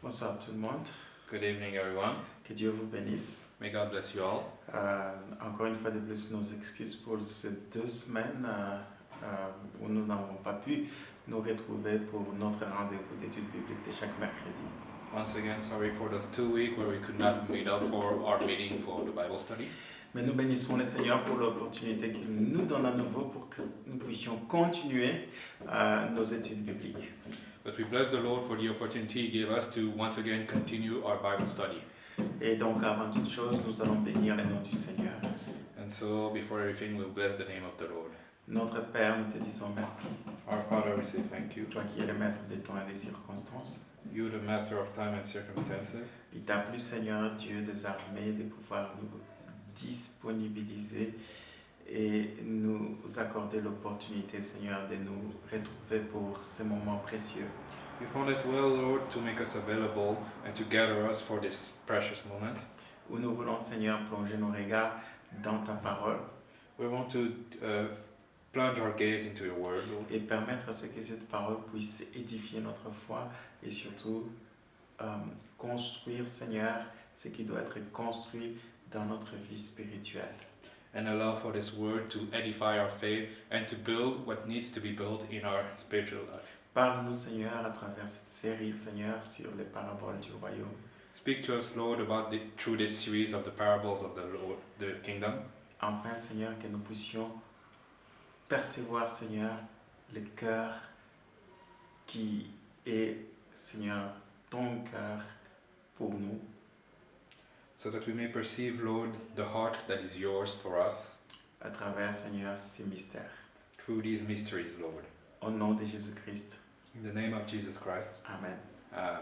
Bonsoir tout le monde. Good evening, everyone. Que Dieu vous bénisse. May God bless you all. Encore une fois de plus, nos excuses pour ces 2 semaines où nous n'avons pas pu nous retrouver pour notre rendez-vous d'études bibliques de chaque mercredi. Once again, sorry for those 2 weeks where we could not meet up for our meeting for the Bible study. Mais nous bénissons le Seigneur pour l'opportunité qu'il nous donne à nouveau pour que nous puissions continuer nos études bibliques. But we bless the Lord for the opportunity He gave us to once again continue our Bible study. Et donc, avant toute chose, nous allons bénir le nom du Seigneur. And so, before everything, we'll bless the name of the Lord. Notre Père, nous te disons merci. Our Father, we say thank you. Toi qui es le maître des temps et des circonstances. You, the master of time and circumstances. Il t'a plu, Seigneur Dieu des armées, de pouvoir nous disponibiliser et nous accorder l'opportunité, Seigneur, de nous retrouver pour ces moments précieux. You found it well, Lord, to make us available and to gather us for this precious moment. Où nous voulons, Seigneur, plonger nos regards dans ta parole. We want to plunge our gaze into your word, Lord. Et permettre à ce que cette parole puisse édifier notre foi et surtout construire, Seigneur, ce qui doit être construit dans notre vie spirituelle. And allow for this word to edify our faith and to build what needs to be built in our spiritual life. Parle-nous, Seigneur, à travers cette série, Seigneur, sur les paraboles du royaume. Speak to us, Lord, through this series of the parables of the kingdom. Enfin, Seigneur, que nous puissions percevoir, Seigneur, le cœur qui est, Seigneur, ton cœur pour nous. So that we may perceive, Lord, the heart that is yours for us. À travers, Seigneur, ces mystères. Through these mysteries, Lord. Au nom de Jésus-Christ. In the name of Jesus Christ. Amen. Amen.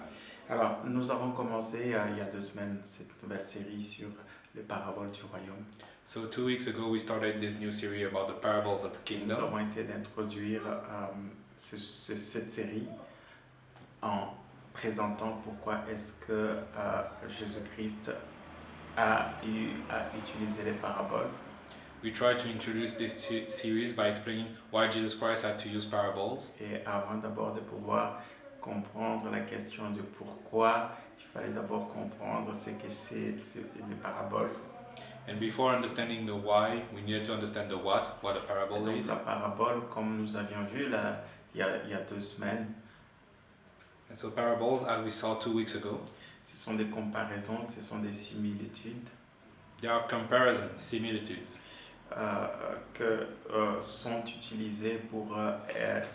Alors, nous avons commencé il y a 2 semaines cette nouvelle série sur les paraboles du royaume. So 2 weeks ago we started this new series about the parables of the Nous kingdom. avons essayé d'introduire cette série en présentant pourquoi est-ce que Jésus-Christ a eu à utiliser les paraboles. We tried to introduce this series by explaining why Jesus Christ had to use parables. Et avant d'abord de pouvoir comprendre la question de pourquoi, il fallait d'abord comprendre ce que c'est les paraboles. And before understanding the why, we needed to understand the what a parable Donc is. la parabole, comme nous avions vu là, il y a 2 semaines, And so parables, as we saw 2 weeks ago, ce sont des comparaisons, ce sont des similitudes they are comparisons, similitudes, que sont utilisées pour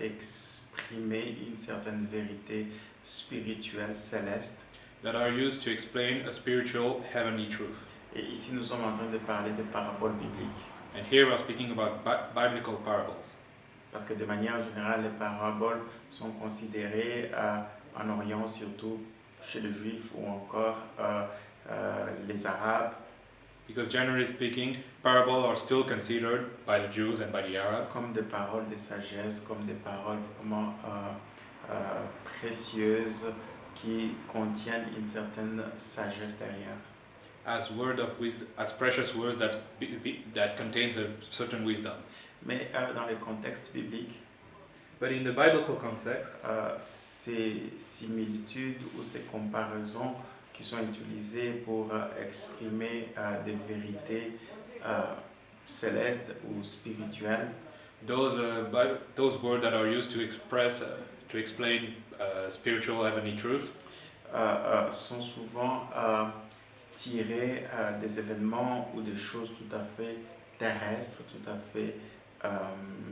exprimer une certaine vérité spirituelle céleste. that are used to explain a spiritual, heavenly truth. Et ici, nous sommes en train de parler des paraboles bibliques. And here we are speaking about biblical parables. Parce que de manière générale, les paraboles sont considérées en Orient, surtout chez les Juifs ou encore les Arabes, Because generally speaking, parables are still considered by the Jews and by the Arabs comme des paroles de sagesse, comme des paroles vraiment précieuses qui contiennent une certaine sagesse derrière. as word of wisdom, as precious words that contains a certain wisdom. Mais dans le contexte biblique, But in the biblical context, ces similitudes ou ces comparaisons qui sont utilisées pour exprimer des vérités célestes ou spirituelles those words that are used to explain spiritual heavenly truth sont souvent tirées des événements ou des choses tout à fait terrestres, tout à fait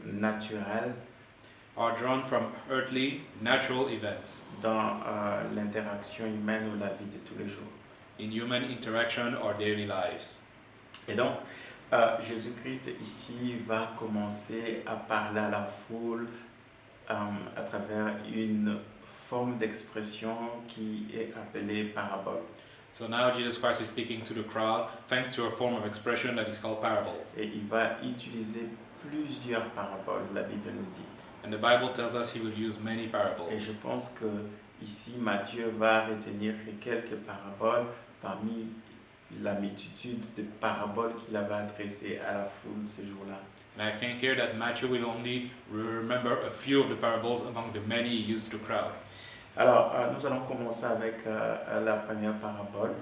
naturelles are drawn from earthly, natural events dans l'interaction humaine ou la vie de tous les jours. in human interaction or daily lives. Et donc, Jésus-Christ ici va commencer à parler à la foule à travers une forme d'expression qui est appelée parabole. So now Jesus Christ is speaking to the crowd thanks to a form of expression that is called parable. Et il va utiliser plusieurs paraboles, la Bible nous dit. And the Bible tells us he will use many Et parables. je pense que ici Matthieu va retenir que quelques paraboles parmi la multitude de paraboles qu'il avait adressées à la foule ce jour-là. And I think here that Matthew will only remember a few of the parables among the many he used to the crowd. Alors, nous allons commencer avec la première parabole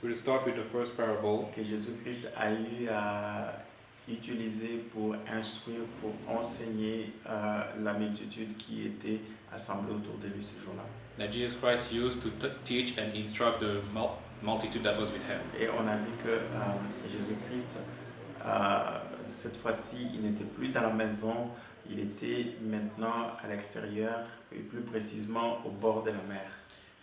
We'll start with the first parable que Jésus-Christ a eu à utiliser pour instruire, pour enseigner la multitude qui était assemblée autour de lui ce jour-là. that Jesus Christ used to teach and instruct the multitude that was with him. Et on a vu que Jésus-Christ, cette fois-ci, il n'était plus dans la maison, il était maintenant à l'extérieur, et plus précisément au bord de la mer.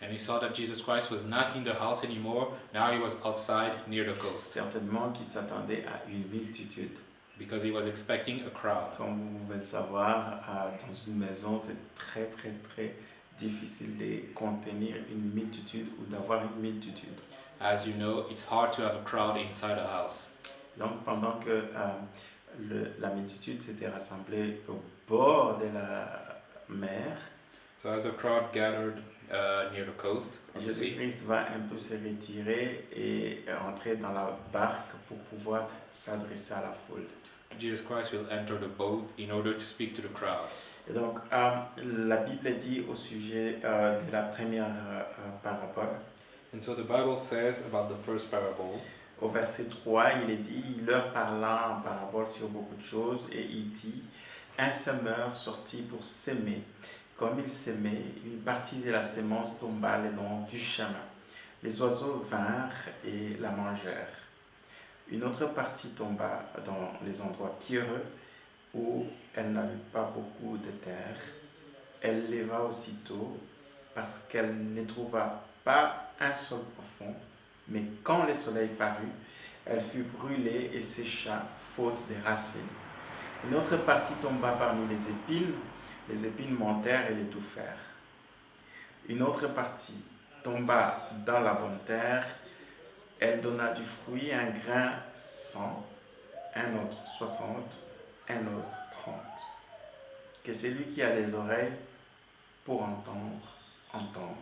And we saw that Jesus Christ was not in the house anymore, now he was outside near the coast, Certainement qu'il s'attendait à une multitude. because he was expecting a crowd. Comme vous pouvez le savoir, dans une maison, c'est très très très difficile de contenir une multitude ou d'avoir une multitude. As you know, it's hard to have a crowd inside a house. Donc pendant que la multitude s'était rassemblée au bord de la mer, So as the crowd gathered near the coast of the sea, Jésus-Christ va un peu se retirer et entrer dans la barque pour pouvoir s'adresser à la foule. Jesus Christ will enter the boat in order to speak to the crowd. Et donc, la Bible dit au sujet de la première parabole, And so the Bible says about the first parable, au verset 3, il est dit, il leur parla en parabole sur beaucoup de choses, et il dit, un semeur sortit pour s'aimer. Comme il s'aimait, une partie de la sémence tomba le long du chemin. Les oiseaux vinrent et la mangèrent. Une autre partie tomba dans les endroits pierreux où elle n'avait pas beaucoup de terre. Elle leva aussitôt parce qu'elle ne trouva pas un sol profond. Mais quand le soleil parut, elle fut brûlée et sécha, faute des racines. Une autre partie tomba parmi les épines montèrent et l'étouffèrent. Une autre partie tomba dans la bonne terre, elle donna du fruit, un grain 100, un autre 60, un autre 30. Que celui qui a les oreilles pour entendre, entende.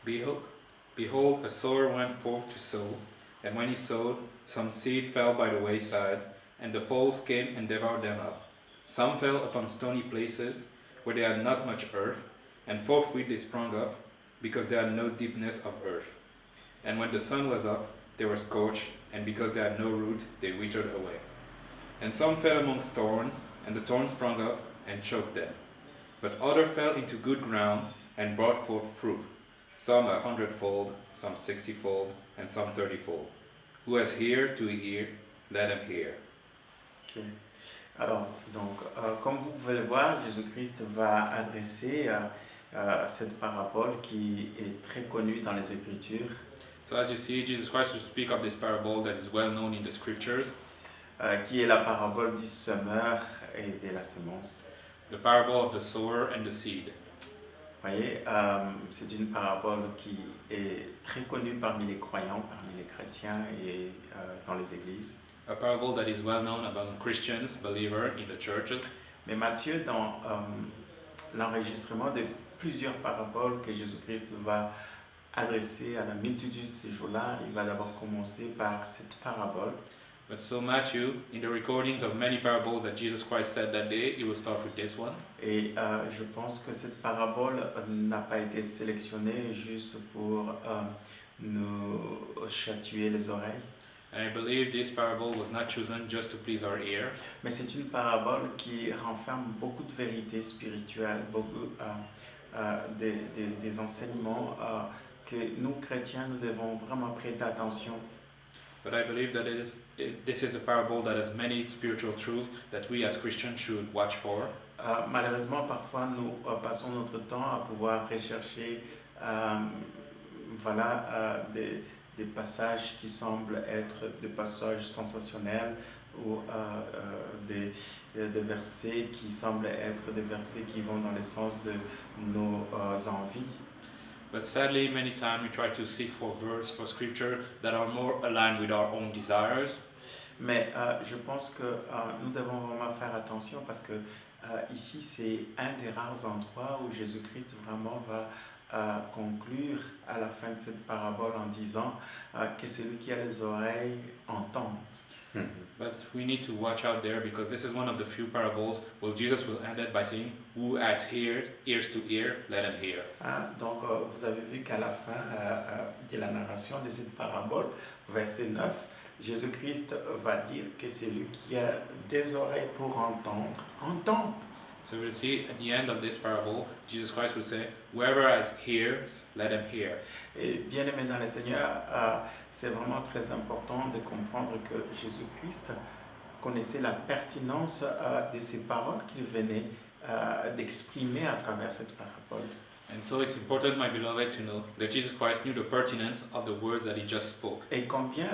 Behold, a sower went forth to sow, and when he sowed, some seed fell by the wayside, and the fowls came and devoured them up. Some fell upon stony places, where they had not much earth, and forthwith they sprung up, because they had no deepness of earth. And when the sun was up, they were scorched, and because they had no root, they withered away. And some fell amongst thorns, and the thorns sprung up and choked them. But others fell into good ground, and brought forth fruit, some 100-fold, some 60-fold, and some 30-fold. Who has ear to hear, let him hear. Okay. Alors, donc, comme vous pouvez le voir, Jésus-Christ va adresser cette parabole qui est très connue dans les Écritures, So as you see, Jesus Christ will speak of this parable that is well known in the scriptures, qui est la parabole du semeur et de la sémence. the parable of the sower and the seed. Vous voyez, c'est une parabole qui est très connue parmi les croyants, parmi les chrétiens et dans les églises. A parable that is well known among Christians, believers in the churches. Mais Matthieu, dans l'enregistrement de plusieurs paraboles que Jésus-Christ va adresser à la multitude ces jours-là, il va d'abord commencer par cette parabole. But so Matthew, in the recordings of many parables that Jesus Christ said that day, he will start with this one. Et je pense que cette parabole n'a pas été sélectionnée juste pour nous chatouiller les oreilles. And I believe this parable was not chosen just to please our ears, Mais c'est une parabole qui renferme beaucoup de vérités spirituelles, beaucoup des enseignements que nous, chrétiens, nous devons vraiment prêter attention. but I believe that this is a parable that has many spiritual truths that we as Christians should watch for. Malheureusement, parfois, nous passons notre temps à pouvoir rechercher des passages qui semblent être des passages sensationnels ou des versets qui semblent être des versets qui vont dans le sens de nos envies. But sadly, many times we try to seek for verse for scripture that are more aligned with our own desires. Mais je pense que nous devons vraiment faire attention parce que ici, c'est un des rares endroits où Jésus-Christ vraiment va conclure à la fin de cette parabole en disant que celui qui a les oreilles entende. Mhm. But we need to watch out there because this is one of the few parables where Jesus will end it by saying, "Who has ears to hear, let him hear." Hein, donc, vous avez vu qu'à la fin de la narration de cette parabole, verset 9, Jésus-Christ va dire que celui qui a des oreilles pour entendre, entende. So we'll see at the end of this parable, Jesus Christ will say, "Whoever has ears, let him hear." Et bien aimé dans le Seigneur, c'est vraiment très important de comprendre que Jésus-Christ connaissait la pertinence de ces paroles qu'il venait d'exprimer à travers cette parabole. And so it's important, my beloved, to know that Jesus Christ knew the pertinence of the words that he just spoke. Et combien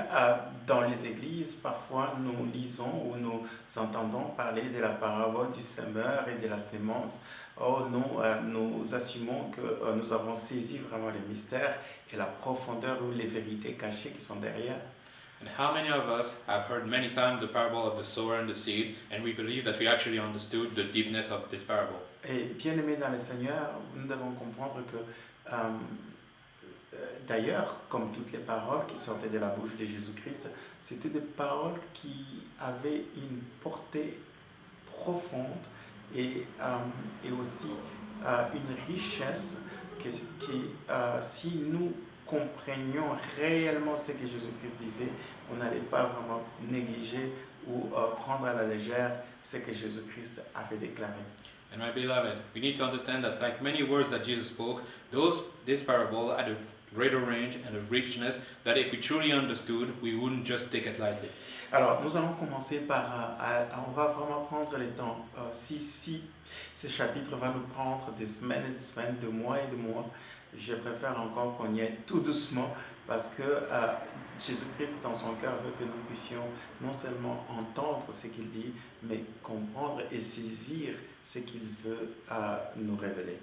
dans les églises, parfois nous lisons ou nous entendons parler de la parabole du semeur et de la sémence. Oh non, nous assumons que nous avons saisi vraiment les mystères et la profondeur ou les vérités cachées qui sont derrière. And how many of us have heard many times the parable of the sower and the seed, and we believe that we actually understood the deepness of this parable? Et bien aimés dans le Seigneur, nous devons comprendre que, d'ailleurs, comme toutes les paroles qui sortaient de la bouche de Jésus-Christ, c'était des paroles qui avaient une portée profonde et aussi une richesse si nous comprenions réellement ce que Jésus-Christ disait, on n'allait pas vraiment négliger ou prendre à la légère ce que Jésus-Christ avait déclaré. And my beloved, we need to understand that like many words that Jesus spoke, this parable had a greater range and a richness that if we truly understood, we wouldn't just take it lightly. Alors, nous allons commencer par, on va vraiment prendre le temps. Si ce chapitre va nous prendre des semaines et des semaines, de mois et de mois, je préfère encore qu'on y aille tout doucement parce que Jésus-Christ, dans son cœur, veut que nous puissions non seulement entendre ce qu'il dit, mais comprendre et saisir ce qu'il veut nous révéler.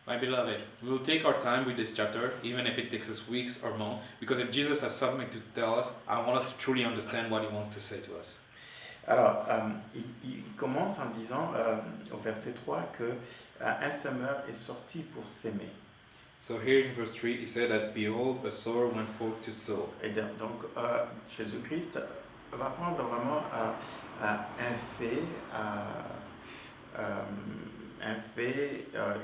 My beloved, we will take our time with this chapter, even if it takes us weeks or months, because if Jesus has something to tell us, I want us to truly understand what he wants to say to us. Alors, il commence en disant au verset 3 que un semeur est sorti pour s'aimer. So here in verse 3, he said that, "Behold, a sower went forth to sow." Et donc, Jésus-Christ va prendre vraiment un fait,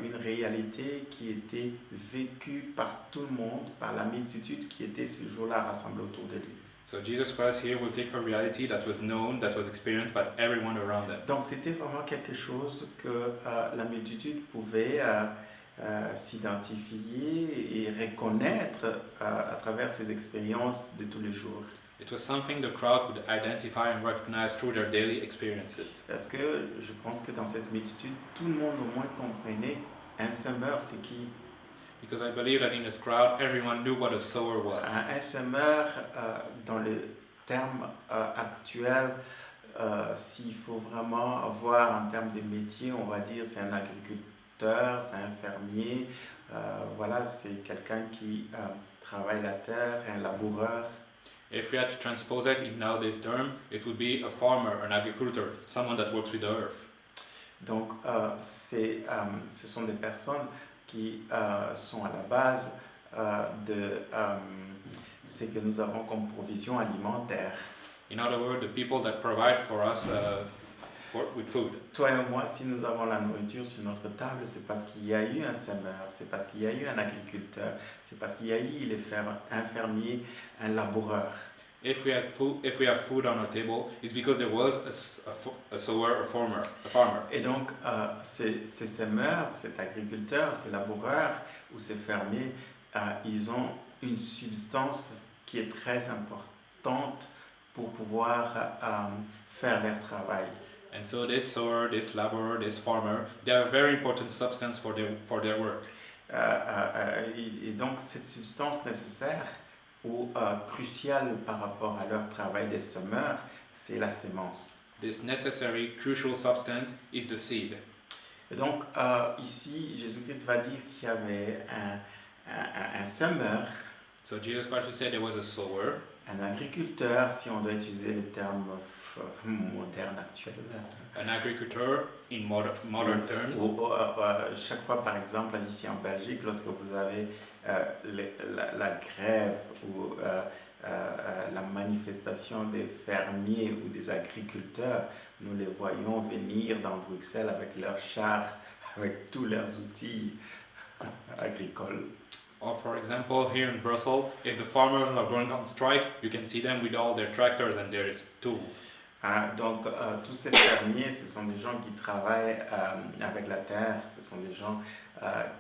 une réalité qui était vécue par tout le monde, par la multitude qui était ce jour-là rassemblée autour de lui. So Jesus Christ here will take a reality that was known, that was experienced by everyone around them. Donc c'était vraiment quelque chose que la multitude pouvait s'identifier et reconnaître à travers ses expériences de tous les jours. It was something the crowd could identify and recognize through their daily experiences. Parce que je pense que dans cette multitude, tout le monde au moins comprenait un semeur, c'est qui? Because I believe that in this crowd, everyone knew what a sower was. Un semeur, dans le terme actuel, s'il faut vraiment voir en termes de métier, on va dire c'est un agriculteur, c'est un fermier, voilà, c'est quelqu'un qui travaille la terre, un laboureur. If we had to transpose it in nowadays term, it would be a farmer, an agricultor, someone that works with the earth. Donc, ce sont des personnes qui sont à la base de ce que nous avons comme provision alimentaire. In other words, the people that provide for us with food. Toi et moi, si nous avons la nourriture sur notre table, c'est parce qu'il y a eu un semeur, c'est parce qu'il y a eu un agriculteur, c'est parce qu'il y a eu un fermier, un laboureur. If we have food on our table, it's because there was a sower, a farmer. Et donc, ces semeurs, cet agriculteur, ces laboureurs ou ces fermiers, ils ont une substance qui est très importante pour pouvoir faire leur travail. And so this sower, this laborer, this farmer, they are a very important substance for their work. Et donc, cette substance nécessaire ou cruciale par rapport à leur travail des semeurs, c'est la sémence. This necessary, crucial substance is the seed. Et donc, ici, Jésus-Christ va dire qu'il y avait un semeur, So Jesus Christ said there was a sower, un agriculteur, si on doit utiliser les termes modernes actuels. an agricultor in modern terms. Chaque fois, par exemple, ici en Belgique, lorsque vous avez la grève ou la manifestation des fermiers ou des agriculteurs. Nous les voyons venir dans Bruxelles avec leurs chars, avec tous leurs outils agricoles. Or for example, here in Brussels, if the farmers are going on strike, you can see them with all their tractors and their tools. Donc, tous ces fermiers, ce sont des gens qui travaillent avec la terre, ce sont des gens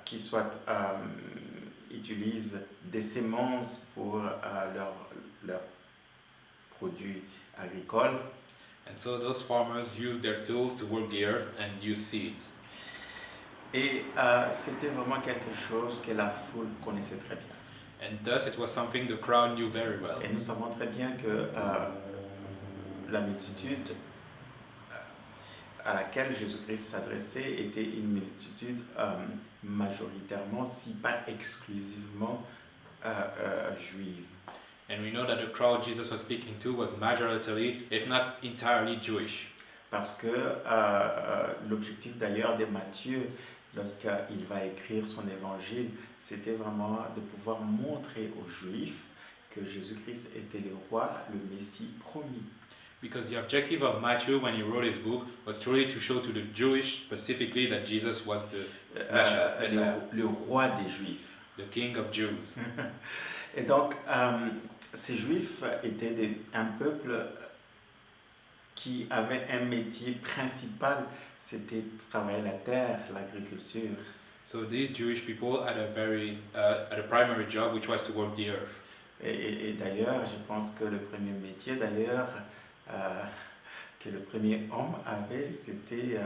qui soit utilisent des semences pour leurs produits agricoles. And so those farmers use their tools to work the earth and use seeds. Et c'était vraiment quelque chose que la foule connaissait très bien. And thus it was something the crowd knew very well. Et nous savons très bien que la multitude à laquelle Jésus-Christ s'adressait était une multitude majoritairement, si pas exclusivement, juive. And we know that the crowd Jesus was speaking to was majoritarily, if not entirely, Jewish. Parce que l'objectif d'ailleurs de Matthieu, lorsqu'il va écrire son évangile, c'était vraiment de pouvoir montrer aux Juifs que Jésus-Christ était le roi, le Messie promis. Because the objective of Matthew when he wrote his book was truly to show to the Jewish specifically that Jesus was the Messiah, le roi des Juifs. the King of Jews. Et donc, ces Juifs étaient un peuple qui avait un métier principal, c'était travailler la terre, l'agriculture. So these Jewish people had a primary job which was to work the earth. Et d'ailleurs, je pense que le premier métier d'ailleurs que le premier homme avait, c'était,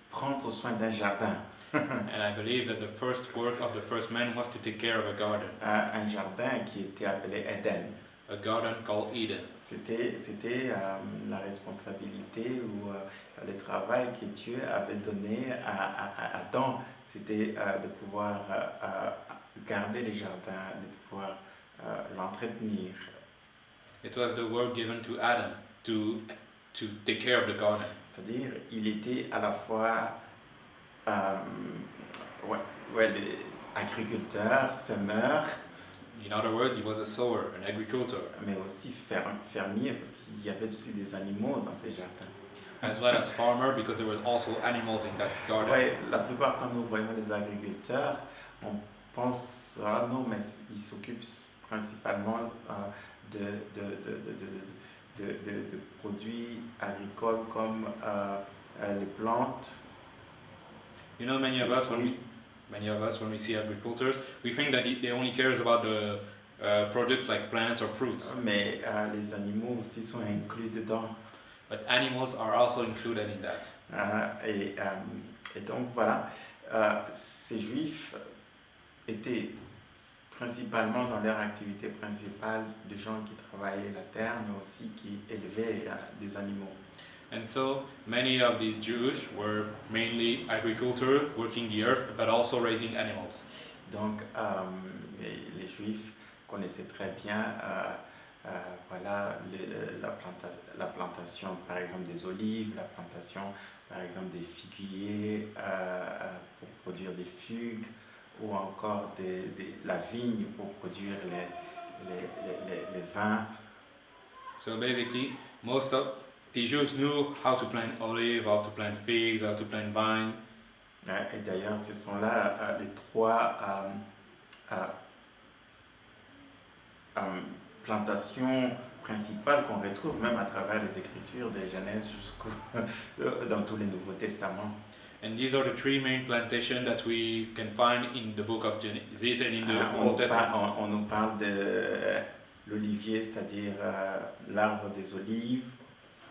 prendre soin d'un jardin. And I believe that the first work of the first man was to take care of a garden. Un jardin qui était appelé Éden. A garden called Eden. C'était la responsabilité ou le travail que Dieu avait donné à Adam. C'était de pouvoir garder les jardins, de pouvoir l'entretenir. It was the work given to Adam to take care of the garden. C'est-à-dire, il était à la fois agriculteur, semeur. In other words, he was a sower, an agricultor. Mais aussi fermier, parce qu'il y avait aussi des animaux dans ces jardins. As well as farmer, because there was also animals in that garden. Ouais, la plupart quand nous voyons des agriculteurs, on pense, ah non, mais ils s'occupent principalement de produits agricoles comme les plantes. You know, many of us when we see agricultors, we think that they only cares about the products like plants or fruits. Mais les animaux aussi sont inclus dedans. But animals are also included in that. Et donc voilà, ces Juifs étaient principalement dans leur activité principale des gens qui travaillaient la terre, mais aussi qui élevaient des animaux. And so many of these Jews were mainly agriculture, working the earth, but also raising animals. Donc les Juifs connaissaient très bien voilà, la plantation par exemple des olives, la plantation par exemple des figuiers pour produire des figues, ou encore la vigne pour produire les vins. So basically, most of the Jews knew how to plant olive, how to plant figs, how to plant vine. Et d'ailleurs, ce sont là les trois plantations principales qu'on retrouve même à travers les Écritures, des Genèse jusqu'au dans tous les Nouveaux Testaments. And these are the three main plantations that we can find in the book of Genesis and in the Old Testament. On nous parle de l'olivier, c'est-à-dire l'arbre des olives.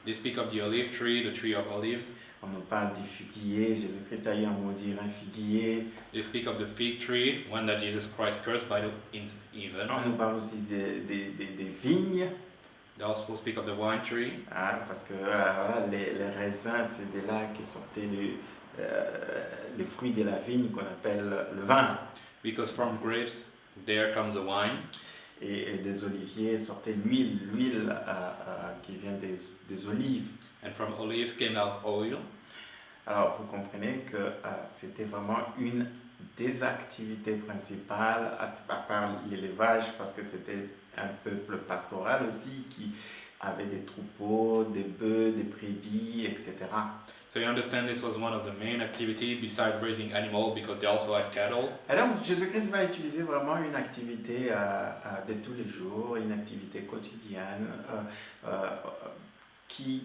They speak of the olive tree, the tree of olives. On nous parle du figuier, Jésus-Christ a eu à maudire un figuier. They speak of the fig tree, one that Jesus Christ cursed by the even. On nous parle aussi des vignes. They also speak of the wine tree. Parce que voilà, les raisins, c'est de là que sortaient les fruits de la vigne qu'on appelle le vin. Because from grapes, there comes the wine. Et des oliviers sortait l'huile qui vient des olives. And from olives came out oil. Alors vous comprenez que c'était vraiment une des activités principales, à part l'élevage, parce que c'était un peuple pastoral aussi qui avait des troupeaux, des bœufs, des brebis, etc. So you understand this was one of the main activities besides raising animals because they also had cattle. Et donc Jésus-Christ va utiliser vraiment une activité de tous les jours, une activité quotidienne,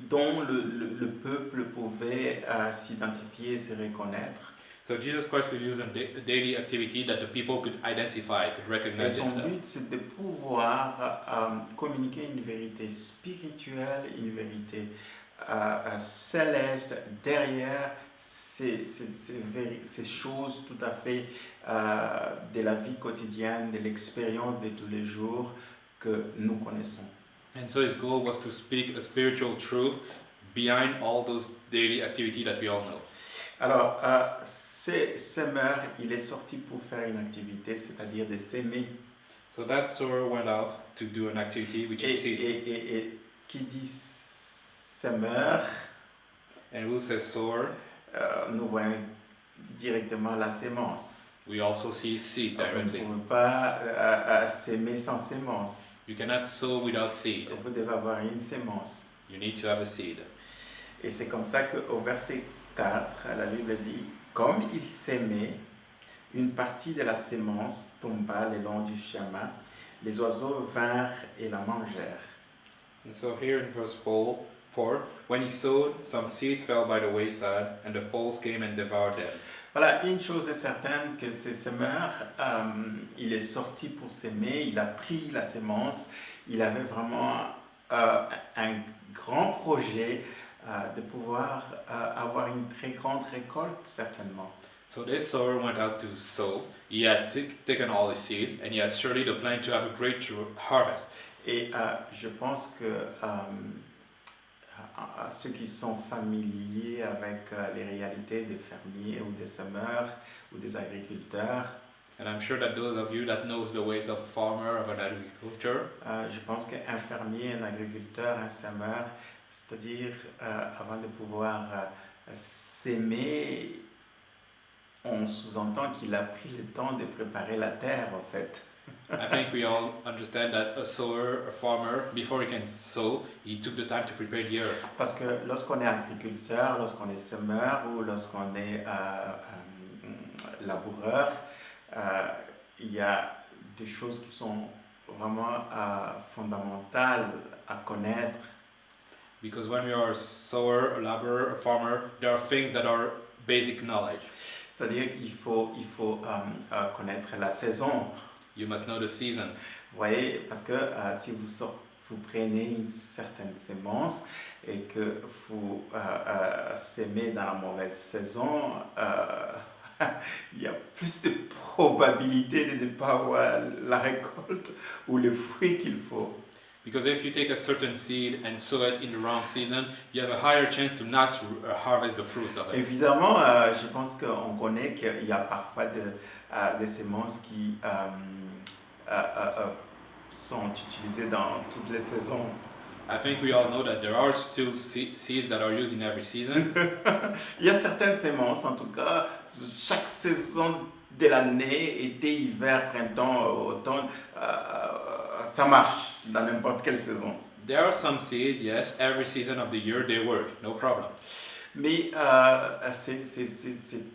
dont le peuple pouvait s'identifier et se reconnaître. So Jesus Christ will use a daily activity that the people could identify, could Et recognize son themselves. but, c'est de pouvoir communiquer une vérité spirituelle, une vérité céleste derrière ces choses tout à fait de la vie quotidienne, de l'expérience de tous les jours que nous connaissons. And so his goal was to speak a spiritual truth behind all those daily activities that we all know. Alors, ce semeur, il est sorti pour faire une activité, c'est-à-dire de s'aimer. So that sower went out to do an activity which is seed. Et qui dit semeur, And who says sower, nous voyons directement la sémence. we also see seed Vous ne directly. pouvez pas s'aimer sans sémence. You cannot sow without seed. Vous devez avoir une sémence. You need to have a seed. Et c'est comme ça qu'au verset 4, la Bible dit, comme il s'aimait, une partie de la sémence tomba le long du chemin, les oiseaux vinrent et la mangèrent. And so here in verse 4, when he sowed, some seed fell by the wayside, and the fowls came and devoured them. Voilà, une chose est certaine, que ce semeur, il est sorti pour s'aimer, il a pris la sémence, il avait vraiment un grand projet de pouvoir avoir une très grande récolte, certainement. So this sower went out to sow. He had taken all his seed, and he had surely the plan to have a great harvest. Et je pense que ceux qui sont familiers avec les réalités des fermiers ou des semeurs ou des agriculteurs, And I'm sure that those of you that knows the ways of a farmer, of an agriculture, je pense qu'un fermier, un agriculteur, un semeur, c'est-à-dire avant de pouvoir s'aimer, on sous-entend qu'il a pris le temps de préparer la terre, en fait. I think we all understand that a sower, a farmer, before he can sow, he took the time to prepare the earth. Parce que lorsqu'on est agriculteur, lorsqu'on est semeur ou lorsqu'on est laboureur, il y a des choses qui sont vraiment fondamentales à connaître. Because when we are a sower, a laborer, a farmer, there are things that are basic knowledge. C'est-à-dire qu'il faut connaître la saison. You must know the season. Vous voyez, parce que si vous prenez une certaine sémence et que vous sémez dans la mauvaise saison, il y a plus de probabilité de ne pas avoir la récolte ou le fruit qu'il faut. Because if you take a certain seed and sow it in the wrong season, you have a higher chance to not harvest the fruits of it. Évidemment, je pense qu'on connaît qu'il y a parfois des semences qui sont utilisées dans toutes les saisons. I think we all know that there are still seeds that are used in every season. Il y a certaines semences, en tout cas, chaque saison de l'année, été, hiver, printemps, automne, ça marche dans n'importe quelle saison. There are some seeds, yes, every season of the year they work, no problem. Mais c'est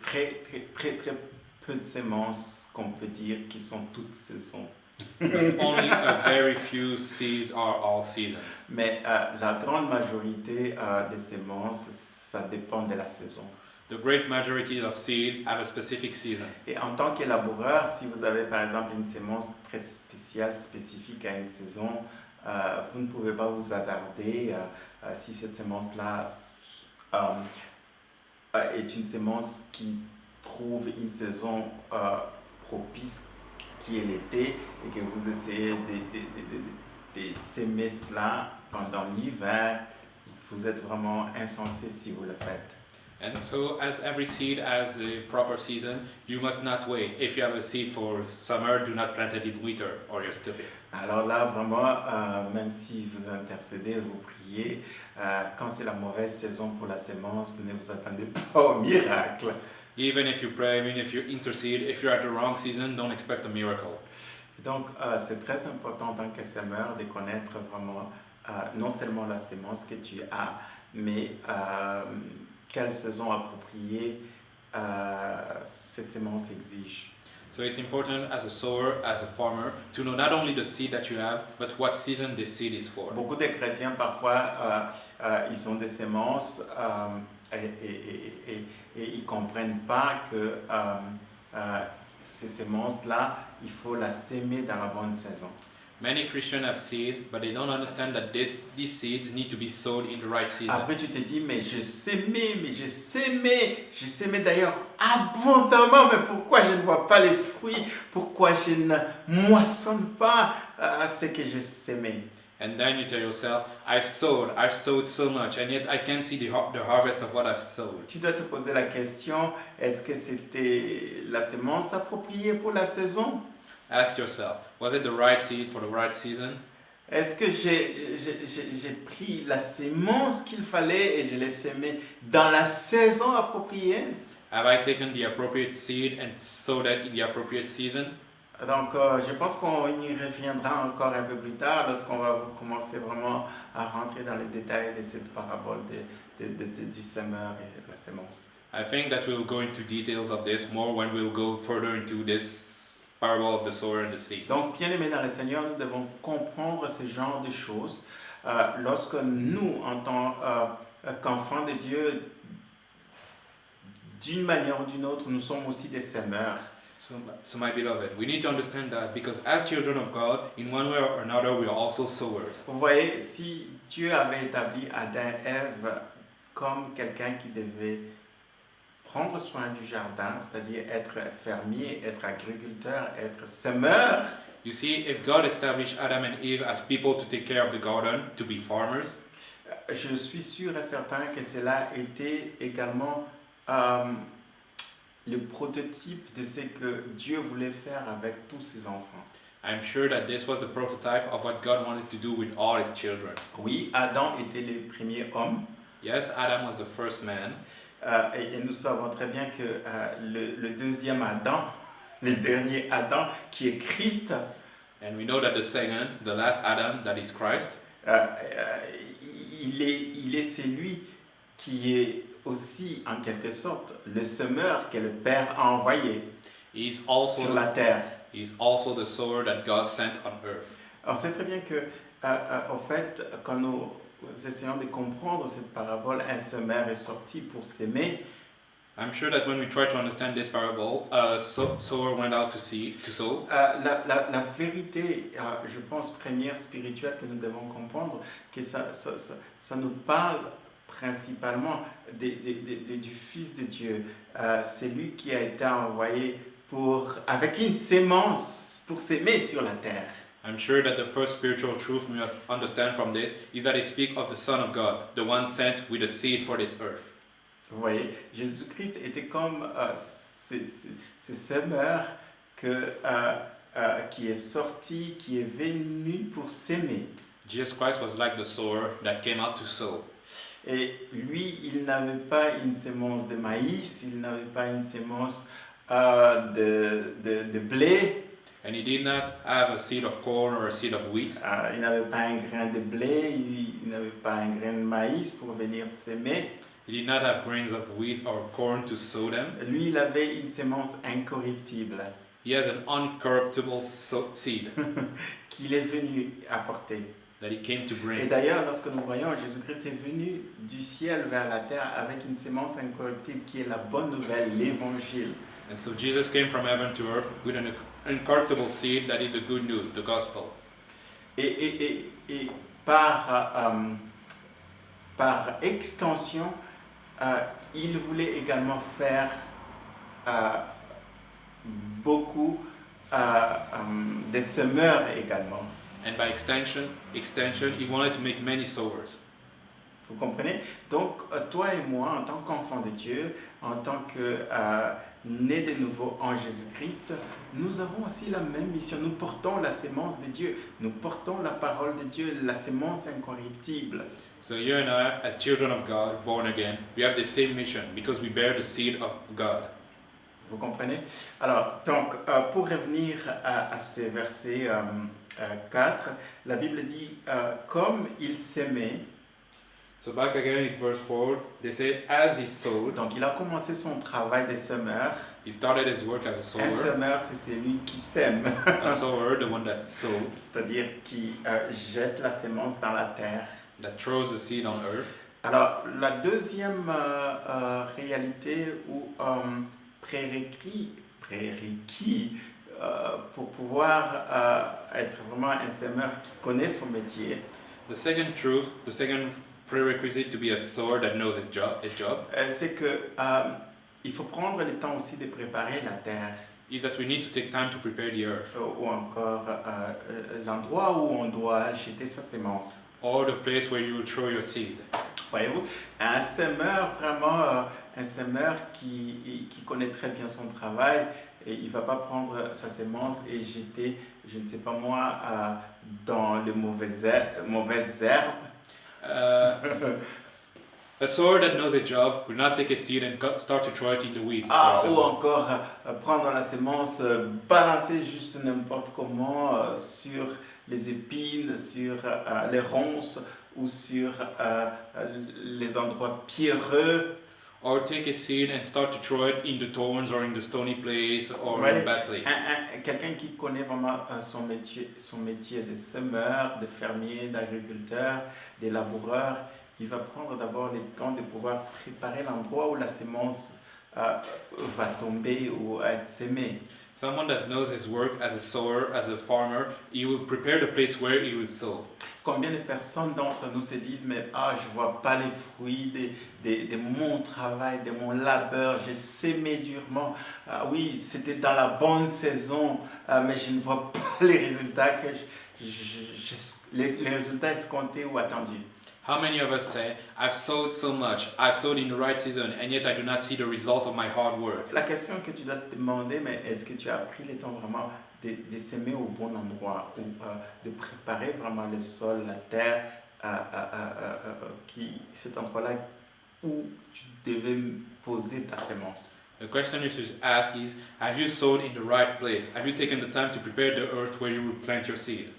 très peu de semences qu'on peut dire qui sont toutes saisons. Only a very few seeds are all seasons. Mais la grande majorité des semences, ça dépend de la saison. The great majority of seed have a specific season. Et en tant qu'élaboureur, si vous avez par exemple une sémence très spéciale, spécifique à une saison, vous ne pouvez pas vous attarder si cette sémence-là est une sémence qui trouve une saison propice qui est l'été et que vous essayez de s'aimer cela pendant l'hiver, vous êtes vraiment insensé si vous le faites. And so, as every seed has a proper season, you must not wait. If you have a seed for summer, do not plant it in winter, or you're stupid. Alors là, vraiment, même si vous intercédez, vous priez, quand c'est la mauvaise saison pour la sémence, ne vous attendez pas au miracle. Even if you pray, even if you intercede, if you're at the wrong season, don't expect a miracle. Donc, c'est très important en tant que semeur de connaître vraiment non seulement la sémence que tu as, mais quelle saison appropriée cette sémence exige. So it's important as a sower, as a farmer, to know not only the seed that you have, but what season this seed is for. Beaucoup de chrétiens, parfois, ils ont des semences et ils ne comprennent pas que ces semences-là, il faut la s'aimer dans la bonne saison. Many Christians have seed, but they don't understand that these seeds need to be sowed in the right season. Après, tu te dis, mais j'ai sémé d'ailleurs abondamment, mais pourquoi je ne vois pas les fruits? Pourquoi je ne moissonne pas ce que j'ai sémé? And then you tell yourself, I've sowed so much, and yet I can't see the harvest of what I've sowed. Tu dois te poser la question, est-ce que c'était la sémence appropriée pour la saison? Ask yourself, was it the right seed for the right season? Est-ce que j'ai pris la sémence qu'il fallait et je l'ai sémée dans la saison appropriée? Have I taken the appropriate seed and sowed it in the appropriate season? Donc, je pense qu'on y reviendra encore un peu plus tard lorsqu'on va commencer vraiment à rentrer dans les détails de cette parabole du semeur et de la sémence. I think that we'll go into details of this more when we'll go further into this parable of the sower and the seed. Donc, bien aimés dans le Seigneur, nous devons comprendre ce genre de choses lorsque nous, en tant qu'enfants de Dieu, d'une manière ou d'une autre, nous sommes aussi des semeurs. So my beloved, we need to understand that because as children of God, in one way or another, we are also sowers. Vous voyez, si Dieu avait établi Adam et Ève comme quelqu'un qui devait prendre soin du jardin, c'est-à-dire être fermier, être agriculteur, être semeur, You see, if God established Adam and Eve as people to take care of the garden, to be farmers, je suis sûr et certain que cela était également le prototype de ce que Dieu voulait faire avec tous ses enfants. I'm sure that this was the prototype of what God wanted to do with all his children. Oui, Adam était le premier homme. Yes, Adam was the first man, Et nous savons très bien que le deuxième Adam, le dernier Adam, qui est Christ, and we know that the last Adam, that is Christ, il est celui qui est aussi, en quelque sorte, le semeur que le Père a envoyé he's sur la terre. also the sower that God sent on earth. Alors c'est très bien que, au fait, quand nous essayons de comprendre cette parabole, un semeur est sorti pour s'aimer. I'm sure that when we try to understand this parable, a sower went out to sow. La vérité, je pense, première spirituelle que nous devons comprendre, que ça nous parle principalement du Fils de Dieu. C'est lui qui a été envoyé avec une sémence pour s'aimer sur la terre. I'm sure that the first spiritual truth we must understand from this is that it speaks of the Son of God, the one sent with a seed for this earth. Vous voyez, Jésus-Christ était comme ce semeur qui est sorti, qui est venu pour s'aimer. Jesus Christ was like the sower that came out to sow. Et lui, il n'avait pas une sémence de maïs, il n'avait pas une sémence de blé. And he did not have a seed of corn or a seed of wheat. Il n'avait pas un grain de blé, il n'avait pas un grain de maïs pour venir s'aimer. He did not have grains of wheat or corn to sow them. Lui, il avait une sémence incorruptible He has an uncorruptible seed qu'il est venu apporter. that he came to Et bring. d'ailleurs, lorsque nous voyons Jésus-Christ est venu du ciel vers la terre avec une sémence incorruptible qui est la bonne nouvelle, l'évangile. And so Jesus came from heaven to earth with an incorruptible seed that is the good news, the gospel. Et par extension, il voulait également faire beaucoup de semeurs également. And by extension, he wanted to make many sowers. Vous comprenez? Donc, toi et moi, en tant qu'enfants de Dieu, en tant que nés de nouveau en Jésus-Christ, nous avons aussi la même mission. Nous portons la sémence de Dieu. Nous portons la parole de Dieu, la sémence incorruptible. So you and I, as children of God, born again, we have the same mission because we bear the seed of God. Vous comprenez? Alors, donc, pour revenir à ces versets 4, la Bible dit, comme il s'aimait, So back again in verse 4, they say, as he sowed, donc il a commencé son travail de semeur. he started his work as a Un sower. semeur, c'est celui qui sème, A sower, the one that sowed, c'est-à-dire qui jette la sémence dans la terre. that throws the seed on earth. Alors, la deuxième réalité ou prérequis pour pouvoir être vraiment un semeur qui connaît son métier, The second truth, the second prerequisite to be a sower that knows his job, c'est que il faut prendre le temps aussi de préparer la terre is that we need to take time to prepare the earth, ou encore l'endroit où on doit jeter sa sémence. or the place where you will throw your seed. Voyez-vous, un semeur, vraiment, un semeur qui connaît très bien son travail, et il ne va pas prendre sa sémence et jeter, je ne sais pas moi, dans les mauvaises herbes. A sower that knows a job will not take a seed and start to throw it in the weeds. for Ou example. encore prendre la sémence, balancer juste n'importe comment sur les épines, sur les ronces ou sur les endroits pierreux. Or take a seed and start to throw it in the thorns or in the stony place or in Ouais. a bad place. Quelqu'un qui connaît vraiment son métier de semeur, de fermier, d'agriculteur, de laboureur, il va prendre d'abord le temps de pouvoir préparer l'endroit où la sémence va tomber ou être sémée. Someone that knows his work as a sower, as a farmer, he will prepare the place where he will sow. Combien de personnes d'entre nous se disent, mais je vois pas les fruits de mon travail, de mon labeur, j'ai sémé durement. Oui, c'était dans la bonne saison, mais je ne vois pas les résultats les résultats escomptés ou attendus. How many of us say, I've sowed so much, I've sowed in the right season, and yet I do not see the result of my hard work? La question que tu dois te demander, mais est-ce que tu as pris le temps vraiment de s'aimer au bon endroit ou de préparer vraiment le sol, la terre, cet endroit-là où tu devais poser ta sémence. The question you should ask is, have you sown in the right place? Have you taken the time to prepare the earth where you will plant your seed?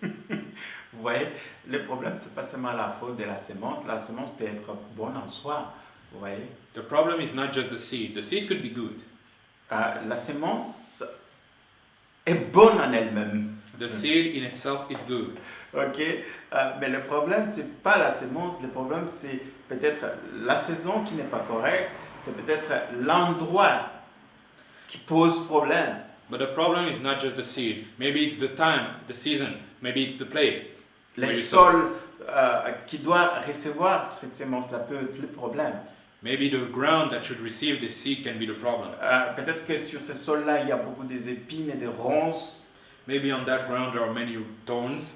Vous voyez, le problème, c'est pas seulement la faute de la sémence peut être bonne en soi, vous voyez. The problem is not just the seed. The seed could be good. La sémence est bonne en elle-même. The seed in itself is good. Ok, mais le problème, c'est pas la sémence, le problème, c'est peut-être la saison qui n'est pas correcte, c'est peut-être l'endroit qui pose problème. But the problem is not just the seed. Maybe it's the time, the season. Maybe it's the place. Le where you sow. sol qui doit recevoir cette sémence-là peut être le problème. Maybe the ground that should receive the seed can be the problem. Peut-être que sur ce sol-là, il y a beaucoup des épines et des ronces. Maybe on that ground there are many thorns.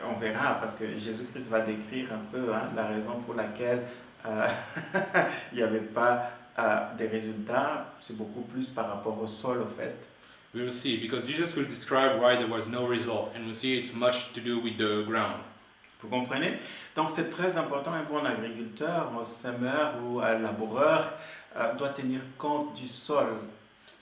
On verra, parce que Jésus-Christ va décrire un peu la raison pour laquelle il n'y avait pas de résultats. C'est beaucoup plus par rapport au sol, au fait. We will see, because Jesus will describe why there was no result, and we'll see it's much to do with the ground. Vous comprenez? Donc c'est très important, un bon agriculteur, un semeur ou un laboureur doit tenir compte du sol.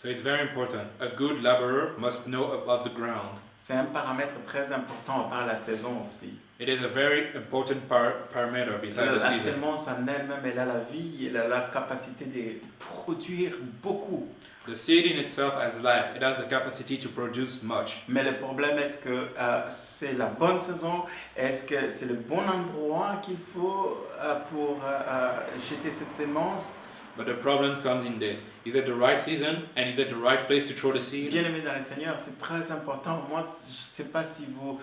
So it's very important. A good laborer must know about the ground. C'est un paramètre très important par la saison aussi. It is a very important parameter beside the La season. sémence en elle-même, elle a la vie, elle a la capacité de produire beaucoup. The seed in itself has life. It has the capacity to produce much. Mais le problème, est-ce que c'est la bonne saison? Est-ce que c'est le bon endroit qu'il faut pour jeter cette sémence? But the problem comes in this. Is it the right season and is it the right place to throw the seed? Bien aimé dans le Seigneur, c'est très important. Moi, je ne sais pas si vous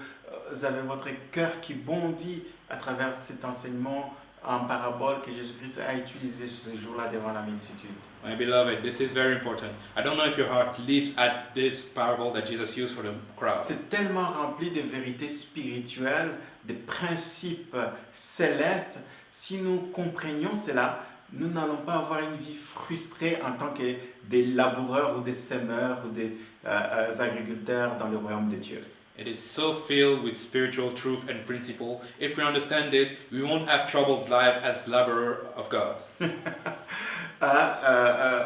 avez votre cœur qui bondit à travers cet enseignement en parabole que Jésus-Christ a utilisé ce jour-là devant la multitude. My beloved, this is very important. I don't know if your heart leaps at this parable that Jesus used for the crowd. C'est tellement rempli de vérités spirituelles, de principes célestes. Si nous comprenions cela, nous n'allons pas avoir une vie frustrée en tant que des laboureurs ou des semeurs ou des agriculteurs dans le royaume de Dieu. It is so filled with spiritual truth and principle. If we understand this, we won't have troubled life as laborer of God.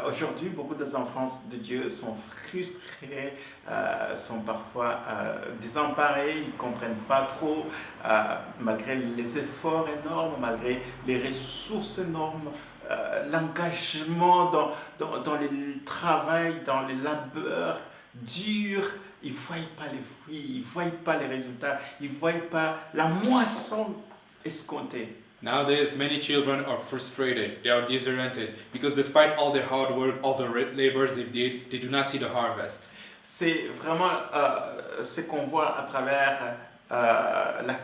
Aujourd'hui, beaucoup des enfants de Dieu sont frustrés, sont parfois désemparés, ils ne comprennent pas trop, malgré les efforts énormes, malgré les ressources énormes, l'engagement dans le travail, dans le labeur dur. Ils ne voient pas les fruits, ils ne voient pas les résultats, ils ne voient pas la moisson escomptée. Nowadays, many children are frustrated, they are disoriented, because despite all their hard work, all the labors they did, they do not see the harvest. C'est vraiment ce qu'on voit à travers la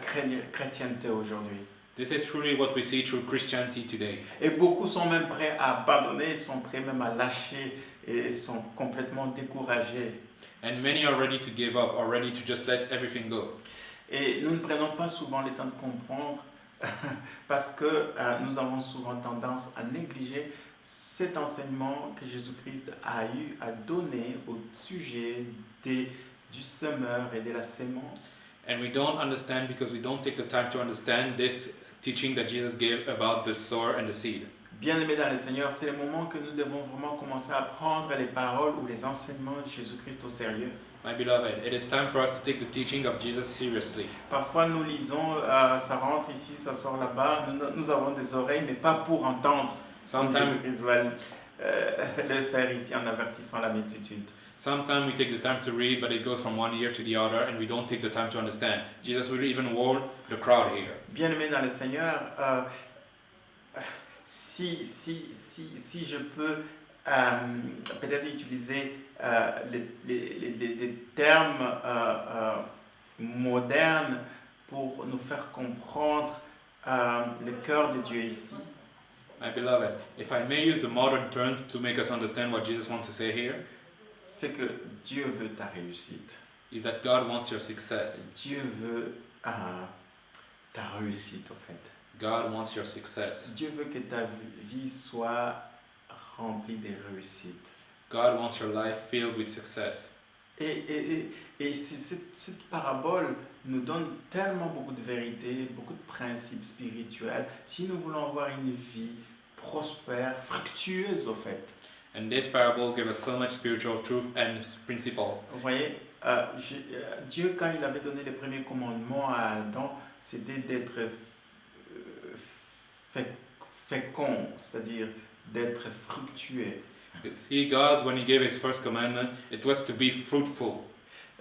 chrétienté aujourd'hui. This is truly what we see through Christianity today. Et beaucoup sont même prêts à abandonner, sont prêts même à lâcher et sont complètement découragés. And many are ready to give up, are ready to just let everything go. Et nous ne prenons pas souvent le temps de comprendre parce que nous avons souvent tendance à négliger cet enseignement que Jésus-Christ a eu à donner au sujet du semeur et de la sémence. And we don't understand because we don't take the time to understand this teaching that Jesus gave about the sower and the seed. Bien-aimés dans le Seigneur, c'est le moment que nous devons vraiment commencer à prendre les paroles ou les enseignements de Jésus-Christ au sérieux. My beloved, it is time for us to take the teaching of Jesus seriously. Parfois nous lisons, ça rentre ici, ça sort là-bas, nous avons des oreilles, mais pas pour entendre. Sometimes, Jésus-Christ va le faire ici en avertissant la multitude. sometimes we take the time to read, but it goes from one ear to the other, and we don't take the time to understand. Jesus will even warn the crowd here. Bien-aimés dans le Seigneur, si je peux peut-être utiliser les termes modernes pour nous faire comprendre le cœur de Dieu ici. My beloved, if I may use the modern term to make us understand what Jesus wants to say here, C'est que Dieu veut ta réussite. is that God wants your success. Dieu veut ta réussite, en fait. God wants your success. Dieu veut que ta vie soit remplie de réussites. God wants your life filled with success. Et cette parabole nous donne tellement beaucoup de vérités, beaucoup de principes spirituels. Si nous voulons avoir une vie prospère, fructueuse, au fait. And this parable gives us so much spiritual truth and principle. Vous voyez, Dieu, quand il avait donné les premiers commandements à Adam, c'était d'être fécond, c'est-à-dire d'être fructueux. See, God, when He gave His first commandment, it was to be fruitful,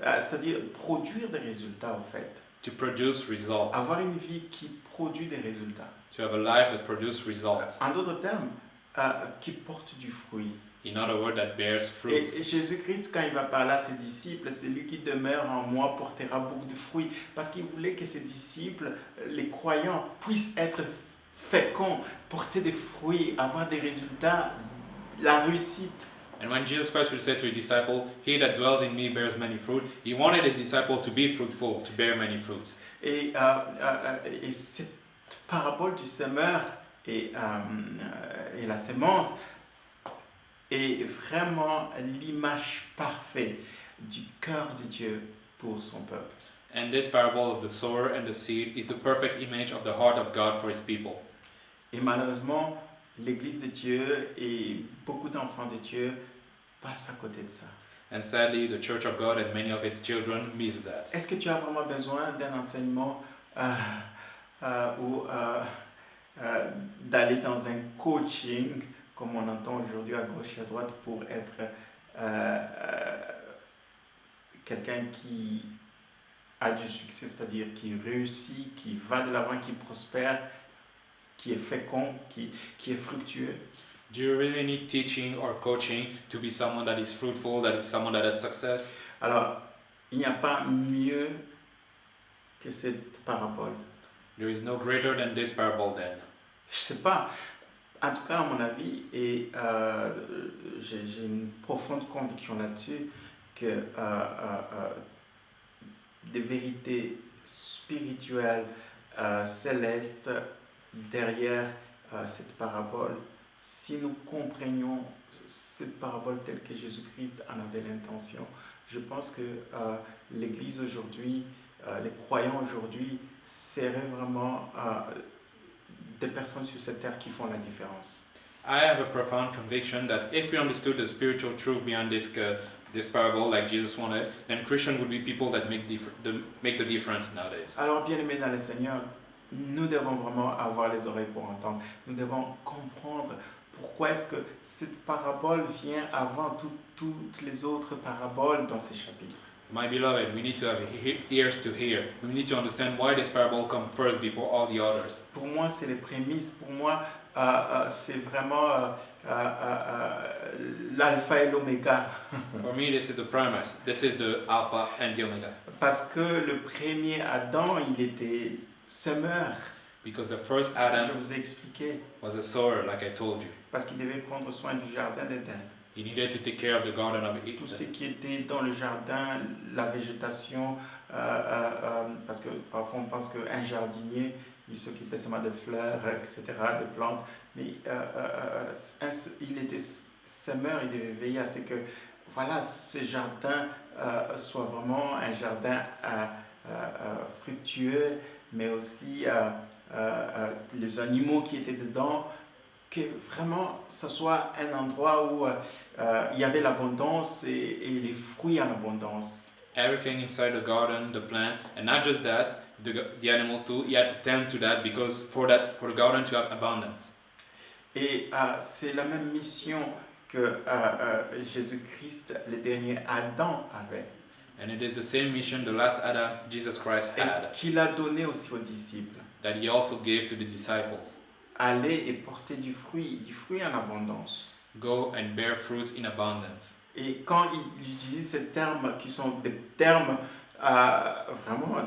C'est-à-dire produire des résultats, en fait. to produce results, Avoir une vie qui produit des résultats. to have a life that produces results. En d'autres termes, qui porte du fruit. In other words, that bears Et fruit. Jésus-Christ, quand il va parler à ses disciples, celui qui demeure en moi portera beaucoup de fruits. Parce qu'il voulait que ses disciples, les croyants, puissent être féconds, porter des fruits, avoir des résultats, la réussite. And when Jesus Christ would say to His disciple, "He that dwells in me bears many fruit," He wanted His disciples to be fruitful, to bear many fruits. Et cette parabole du semeur et la sémence est vraiment l'image parfaite du cœur de Dieu pour son peuple. And this parable of the sower and the seed is the perfect image of the heart of God for His people. Et malheureusement, l'Église de Dieu et beaucoup d'enfants de Dieu passent à côté de ça. And sadly, the Church of God and many of its children miss that. Est-ce que tu as vraiment besoin d'un enseignement ou d'aller dans un coaching, comme on entend aujourd'hui à gauche et à droite, pour être quelqu'un qui a du succès, c'est-à-dire qui réussit, qui va de l'avant, qui prospère, qui est fécond, qui est fructueux? Do you really need teaching or coaching to be someone that is fruitful, that is someone that has success? Alors, il n'y a pas mieux que cette parabole. There is no greater than this parable then. Je sais pas. En tout cas, à mon avis, et j'ai une profonde conviction là-dessus, que des vérités spirituelles, célestes, derrière cette parabole, si nous comprenions cette parabole telle que Jésus-Christ en avait l'intention, je pense que l'Église aujourd'hui, les croyants aujourd'hui, seraient vraiment des personnes sur cette terre qui font la différence. I have a profound conviction that if we understood the spiritual truth behind this parable, like Jesus wanted, then Christians would be people that make the difference nowadays. Alors, bien-aimés dans le Seigneur, nous devons vraiment avoir les oreilles pour entendre. Nous devons comprendre pourquoi est-ce que cette parabole vient avant toutes les autres paraboles dans ces chapitres. My beloved, we need to have ears to hear. We need to understand why this parable comes first before all the others. Pour moi, c'est les prémices. Pour moi, c'est vraiment l'alpha et l'oméga. For me, this is the premise. This is the alpha and the omega. Parce que le premier Adam, il était semeur. Because the first Je Adam vous ai expliqué. was a sower, like I told you. Parce qu'il devait prendre soin du jardin d'Éden. He needed to take care of the Garden of Tout ce Eden. qui était dans le jardin, la végétation, parce que parfois on pense qu'un jardinier, il s'occupait seulement de fleurs, etc., de plantes, mais il était semeur, il devait veiller à ce que voilà, ce jardin soit vraiment un jardin fructueux, mais aussi les animaux qui étaient dedans, que vraiment ce soit un endroit où il y avait l'abondance et les fruits en abondance. Everything inside the garden, the plants, and not just that, the animals too. He had to tend to that because for the garden to have abundance. Et c'est la même mission que Jésus-Christ, le dernier Adam, avait. And it is the same mission the last Adam, Jesus Christ, Et had, qu'il a donné aussi aux disciples. that he also gave to the disciples. Aller et porter du fruit en abondance. Go and bear fruits in abundance. Et quand il utilise ces termes qui sont des termes vraiment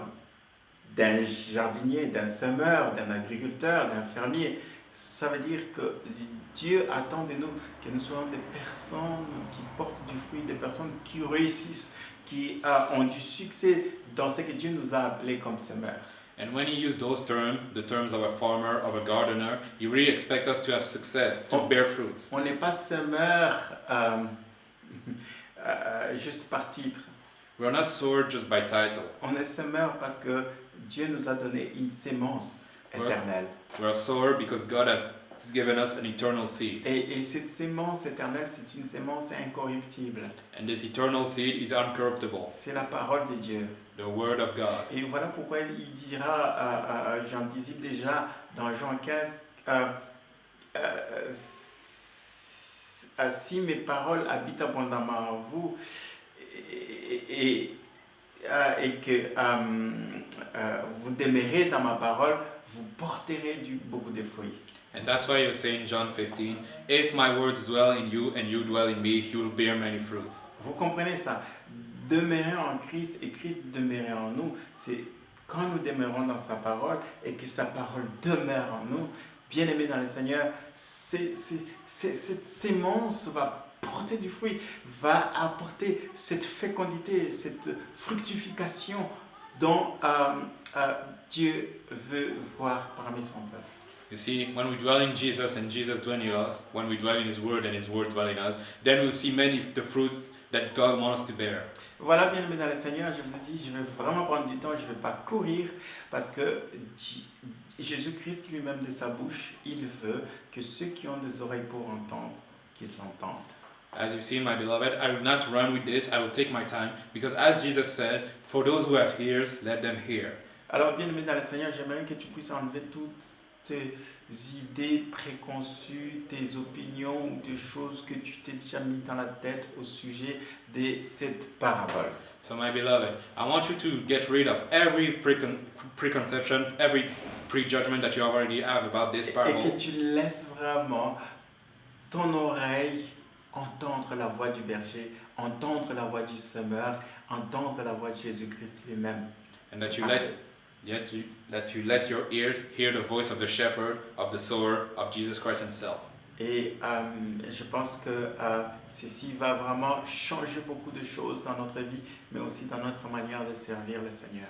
d'un jardinier, d'un semeur, d'un agriculteur, d'un fermier, ça veut dire que Dieu attend de nous que nous soyons des personnes qui portent du fruit, des personnes qui réussissent, qui ont du succès dans ce que Dieu nous a appelés comme semeurs. And when he used those terms, the terms of a farmer, of a gardener, he really expects us to have success, to bear fruits. On n'est pas semeurs juste par titre. We are not sowers just by title. On est semeurs parce que Dieu nous a donné une sémence éternelle. We are sowers because God has given us an eternal seed. Et cette sémence éternelle, c'est une sémence incorruptible. And this eternal seed is uncorruptible, C'est la parole de Dieu. the word of God. Et voilà pourquoi il dira, j'anticipe déjà dans Jean 15, si mes paroles habitent abondamment en vous et que vous demeurez dans ma parole, vous porterez beaucoup de fruits. And that's why he was saying in John 15, if my words dwell in you and you dwell in me, you will bear many fruits. Vous comprenez ça? Demeurer en Christ et Christ demeurer en nous, c'est quand nous demeurons dans sa parole et que sa parole demeure en nous, bien-aimés dans le Seigneur, cette sémence va porter du fruit, va apporter cette fécondité, cette fructification dont Dieu veut voir parmi son peuple. You see, when we dwell in Jesus and Jesus dwelling in us, when we dwell in His Word and His Word dwelling in us, then we'll see many of the fruits that God wants us to bear. Voilà, bien aimé dans le Seigneur, je vous ai dit, je vais vraiment prendre du temps, je ne vais pas courir, parce que Jésus-Christ lui-même de sa bouche, il veut que ceux qui ont des oreilles pour entendre, qu'ils entendent. As you've seen, my beloved, I will not run with this, I will take my time, because as Jesus said, for those who have ears, let them hear. Alors, bien aimé dans le Seigneur, j'aimerais que tu puisses enlever toutes tes idées préconçues, tes opinions ou des choses que tu t'es déjà mis dans la tête au sujet de cette parabole. So, my beloved, I want you to get rid of every preconception, every prejudgment that you already have about this Et que parable, tu laisses vraiment ton oreille entendre la voix du berger, entendre la voix du semeur, entendre la voix de Jésus-Christ lui-même. and that you Amen. let your ears hear the voice of the shepherd, of the sower, of Jesus Christ Himself. Et je pense que ceci va vraiment changer beaucoup de choses dans notre vie, mais aussi dans notre manière de servir le Seigneur.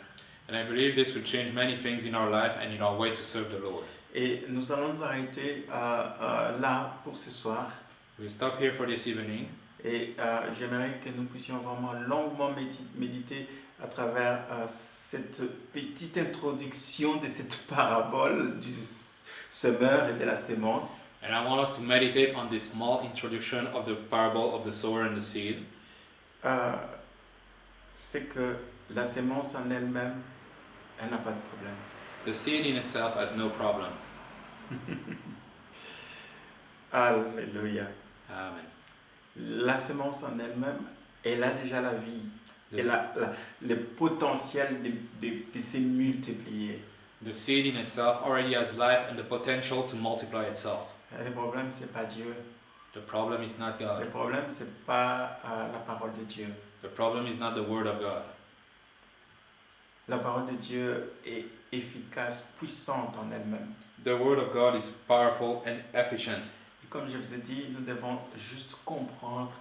And I believe this will change many things in our life and in our way to serve the Lord. Et nous allons nous arrêter là pour ce soir. We'll stop here for this evening. Et j'aimerais que nous puissions vraiment longuement méditer à travers cette petite introduction de cette parabole du semeur et de la sémence. And I want us to meditate on this small introduction of the parable of the sower and the seed. C'est que la sémence en elle-même, elle n'a pas de problème. The seed in itself has no problem. Alléluia. Amen. La sémence en elle-même, elle a déjà la vie. The, Elle a le potentiel de se multiplier. the seed in itself already has life and the potential to multiply itself. Le problème, c'est pas Dieu. The problem is not Le God. problème, c'est pas la parole de Dieu. The problem is not the word of God. La parole de Dieu est efficace, puissante en elle-même. The word of God is powerful and efficient. Et comme je vous ai dit, nous devons juste comprendre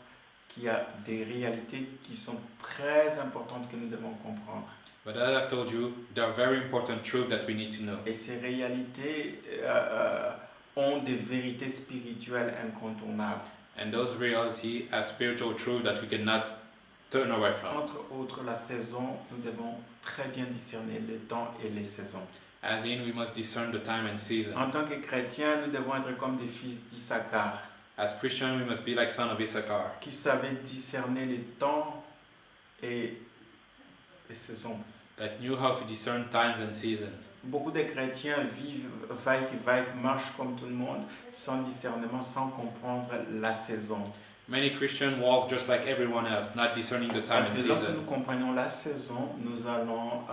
qu'il y a des réalités qui sont très importantes que nous devons comprendre. But as I've told you, there are very important truths that we need to know. Et ces réalités ont des vérités spirituelles incontournables. And those reality are spiritual truths that we cannot turn away from. Entre autres, la saison, nous devons très bien discerner les temps et les saisons. As in, we must discern the time and season. En tant que chrétiens, nous devons être comme des fils d'Issachar, As Christians, we must be like son of Issachar, qui savaient discerner les temps et les saisons. that knew how to discern times and seasons. Beaucoup de chrétiens vivent vaille, marchent comme tout le monde, sans discernement, sans comprendre la saison. Many Christians walk just like everyone else, not discerning the time Parce and que lorsque season. nous comprenons la saison, nous allons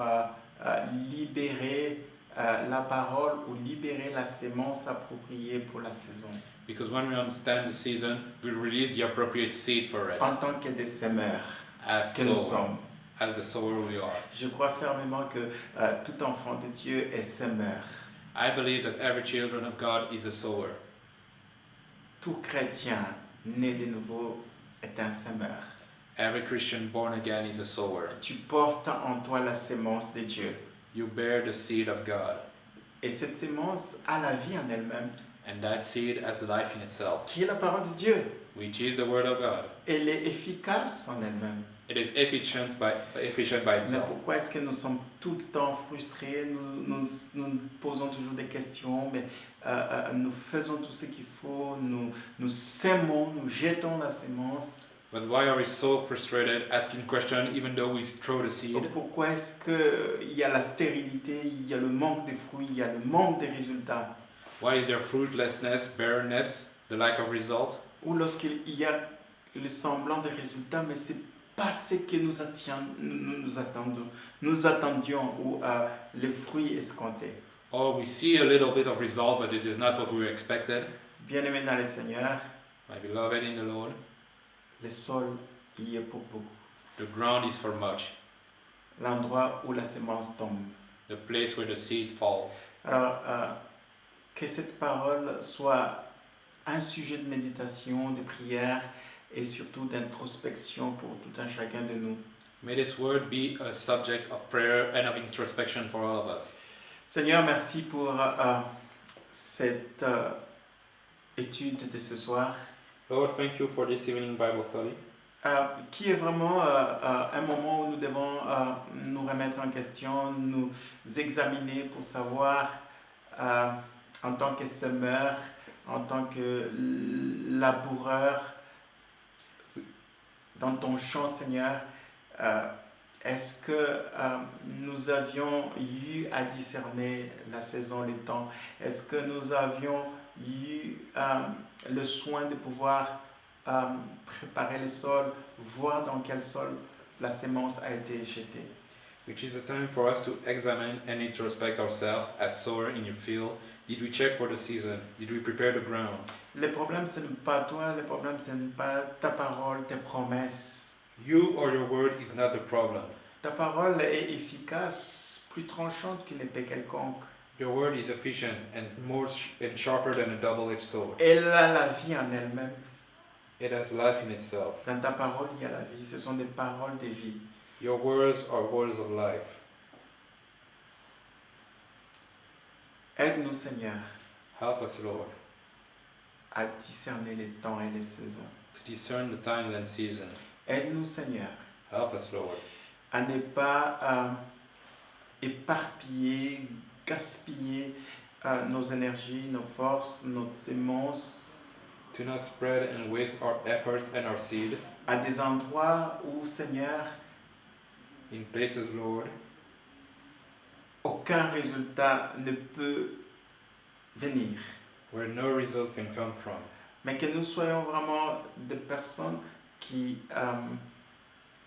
libérer la parole ou libérer la sémence appropriée pour la saison. Because when we understand the season, we release the appropriate seed for it. En tant que des semeurs As que nous sower, sommes, as the sower we are. je crois fermement que tout enfant de Dieu est semeur. I believe that every children of God is a sower. Tout chrétien né de nouveau est un semeur. Every Christian born again is a sower. Tu portes en toi la sémence de Dieu. You bear the seed of God, Et cette sémence a la vie en elle-même, and that seed has life in itself, qui est la parole de Dieu. which is the word of God. Elle est efficace en elle-même. It is efficient by Mais itself. pourquoi est-ce que nous sommes tout le temps frustrés, nous posons toujours des questions, mais nous faisons tout ce qu'il faut, nous sémons, nous jetons la sémence. But why are we so frustrated asking questions even though we throw the seed? Pourquoi est-ce qu'il y a la stérilité, il y a le manque de fruits, il y a le manque de résultats? Why is there fruitlessness, barrenness, the lack of result? Ou lorsqu'il y a le semblant de résultats, mais c'est pas ce que nous attendions ou les fruits escomptés. Or we see a little bit of result, but it is not what we expected. Bien-aimés dans le Seigneur, My beloved in the Lord, le sol y est pour beaucoup. the ground is for much, L'endroit où la sémence tombe. the place where the seed falls. Alors, que cette parole soit un sujet de méditation, de prière et surtout d'introspection pour tout un chacun de nous. May this word be a subject of prayer and of introspection for all of us. Seigneur, merci pour cette étude de ce soir, Lord, thank you for this evening Bible study, qui est vraiment un moment où nous devons nous remettre en question, nous examiner pour savoir, en tant que semeur, en tant que laboureur, dans ton champ, Seigneur, est-ce que nous avions eu à discerner la saison, les temps? Est-ce que nous avions eu le soin de pouvoir préparer le sol, voir dans quel sol la sémence a été jetée? which is a time for us to examine and introspect ourselves as sower in your field. Did we check for the season? Did we prepare the ground? Le problème, ce n'est pas toi, le problème, ce n'est pas ta parole, tes promesses. You or your word is not the problem. Ta parole est efficace, plus tranchante qu'une épée quelconque. Your word is efficient and and sharper than a double-edged sword. Elle a la vie en elle-même. It has life in itself. Dans ta parole, il y a la vie. Ce sont des paroles de vie. Your words are words of life. Aide-nous, Seigneur, Help us, Lord, à discerner les temps et les saisons. to discern the times and seasons. Aide-nous, Seigneur, Help us, Lord, à ne pas éparpiller, gaspiller nos énergies, nos forces, nos semences to not spread and waste our efforts and our seed à des endroits où, Seigneur, in places, Lord, aucun résultat ne peut venir. where no result can come from. Mais que nous soyons vraiment des personnes qui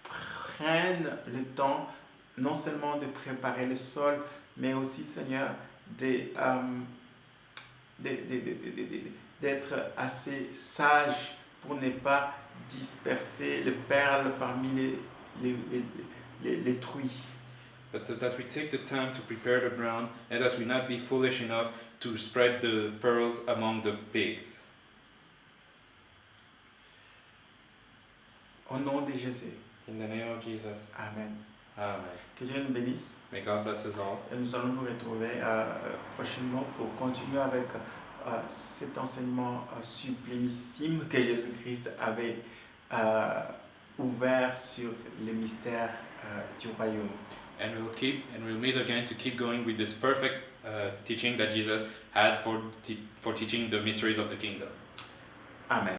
prennent le temps non seulement de préparer le sol, mais aussi, Seigneur, d'être assez sages pour ne pas disperser les perles parmi les truies. But that we take the time to prepare the ground and that we not be foolish enough to spread the pearls among the pigs. Au nom de Jésus. In the name of Jesus. Amen. Amen. Que Dieu nous bénisse. May God bless us all. Et nous allons nous retrouver prochainement pour continuer avec cet enseignement sublimissime que Jésus-Christ avait ouvert sur les mystères du royaume. And we'll meet again to keep going with this perfect teaching that Jesus had for teaching the mysteries of the kingdom. Amen.